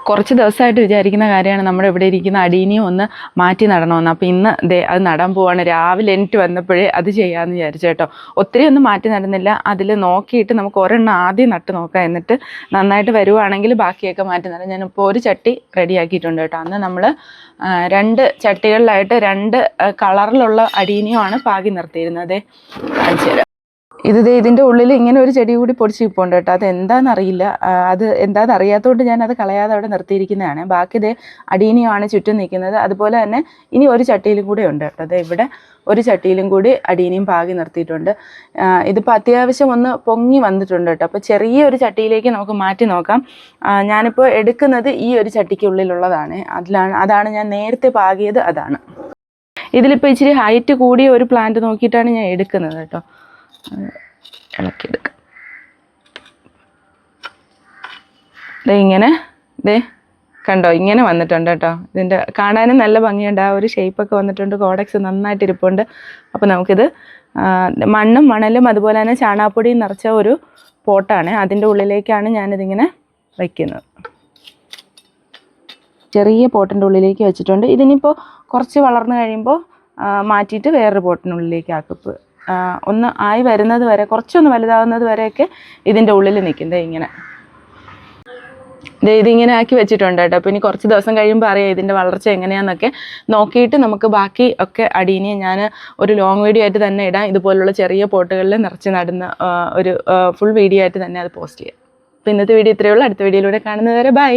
കുറച്ച് ദിവസമായിട്ട് വിചാരിക്കുന്ന കാര്യമാണ് നമ്മുടെ ഇവിടെ ഇരിക്കുന്ന അടീനിയും ഒന്ന് മാറ്റി നടണമെന്ന്. അപ്പോൾ ഇന്ന് അത് നടാൻ പോവാണ്. രാവിലെ എണീറ്റ് വന്നപ്പോഴേ അത് ചെയ്യാമെന്ന് വിചാരിച്ചു കേട്ടോ. ഒത്തിരി ഒന്നും മാറ്റി നടന്നില്ല. അതിൽ നോക്കിയിട്ട് നമുക്ക് ഒരെണ്ണം ആദ്യം നട്ട് നോക്കാം, എന്നിട്ട് നന്നായിട്ട് വരുവാണെങ്കിൽ ബാക്കിയൊക്കെ മാറ്റി നടാം. ഞാനിപ്പോൾ ഒരു ചട്ടി റെഡിയാക്കിയിട്ടുണ്ട് കേട്ടോ. അന്ന് നമ്മൾ 2 ചട്ടികളിലായിട്ട് 2 കളറിലുള്ള അടീനിയുമാണ് പാകി നിർത്തിയിരുന്നത്. കാണിച്ചു തരാം. ഇതിൻ്റെ ഉള്ളിൽ ഇങ്ങനെ ഒരു ചെടി കൂടി പൊടിച്ച് ഇപ്പോണ്ട് കേട്ടോ. അത് എന്താണെന്നറിയില്ല. അത് എന്താണെന്ന് അറിയാത്തതുകൊണ്ട് ഞാനത് കളയാതെ അവിടെ നിർത്തിയിരിക്കുന്നതാണ്. ബാക്കി അടീനിയാണ് ചുറ്റും നിൽക്കുന്നത്. അതുപോലെ തന്നെ ഇനി ഒരു ചട്ടിയിലും കൂടെ ഉണ്ട് കേട്ടോ. അത് ഇവിടെ ഒരു ചട്ടിയിലും കൂടി അടീനിയും പാകി നിർത്തിയിട്ടുണ്ട്. ഇതിപ്പോൾ അത്യാവശ്യം ഒന്ന് പൊങ്ങി വന്നിട്ടുണ്ട് കേട്ടോ. അപ്പോൾ ചെറിയൊരു ചട്ടിയിലേക്ക് നമുക്ക് മാറ്റി നോക്കാം. ഞാനിപ്പോൾ എടുക്കുന്നത് ഈ ഒരു ചട്ടിക്കുള്ളിലുള്ളതാണ്. അതാണ് ഞാൻ നേരത്തെ പാകിയത്. അതാണ് ഇതിലിപ്പോൾ ഇച്ചിരി ഹൈറ്റ് കൂടിയ ഒരു പ്ലാന്റ് നോക്കിയിട്ടാണ് ഞാൻ എടുക്കുന്നത് കേട്ടോ. ഇളക്കിയെടുക്കാം. ഇങ്ങനെ കണ്ടോ, ഇങ്ങനെ വന്നിട്ടുണ്ട് കേട്ടോ. ഇതിൻ്റെ കാണാനും നല്ല ഭംഗിയുണ്ട്. ആ ഒരു ഷേപ്പൊക്കെ വന്നിട്ടുണ്ട്. കോഡക്സ് നന്നായിട്ട് ഇരിപ്പുണ്ട്. അപ്പോൾ നമുക്കിത് മണ്ണും മണലും അതുപോലെ തന്നെ ചാണകപ്പൊടിയും നിറച്ച ഒരു പോട്ടാണ്. അതിൻ്റെ ഉള്ളിലേക്കാണ് ഞാനിതിങ്ങനെ വയ്ക്കുന്നത്. ചെറിയ പോട്ടിൻ്റെ ഉള്ളിലേക്ക് വെച്ചിട്ടുണ്ട്. ഇതിനിപ്പോൾ കുറച്ച് വളർന്നു കഴിയുമ്പോൾ മാറ്റിയിട്ട് വേറൊരു പോട്ടിനുള്ളിലേക്ക് ആക്കും. ഒന്ന് ആയി വരുന്നത് വരെ, കുറച്ചൊന്ന് വലുതാകുന്നത് വരെയൊക്കെ ഇതിൻ്റെ ഉള്ളിൽ നിൽക്കുന്നത് ഇങ്ങനെ. ഇതിങ്ങനെ ആക്കി വെച്ചിട്ടുണ്ട് കേട്ടോ. അപ്പോൾ ഇനി കുറച്ച് ദിവസം കഴിയുമ്പോൾ അറിയാം ഇതിൻ്റെ വളർച്ച എങ്ങനെയാണെന്നൊക്കെ. നോക്കിയിട്ട് നമുക്ക് ബാക്കി ഒക്കെ അടീനിയെ ഞാൻ ഒരു ലോങ് വീഡിയോ ആയിട്ട് തന്നെ ഇടാം. ഇതുപോലുള്ള ചെറിയ പോട്ടുകളിൽ നിറച്ച് നടുന്ന ഒരു ഫുൾ വീഡിയോ ആയിട്ട് തന്നെ അത് പോസ്റ്റ് ചെയ്യാം. അപ്പോൾ ഇന്നത്തെ വീഡിയോ ഇത്രയേ ഉള്ളൂ. അടുത്ത വീഡിയോയിലൂടെ കാണുന്നത് വരെ ബൈ.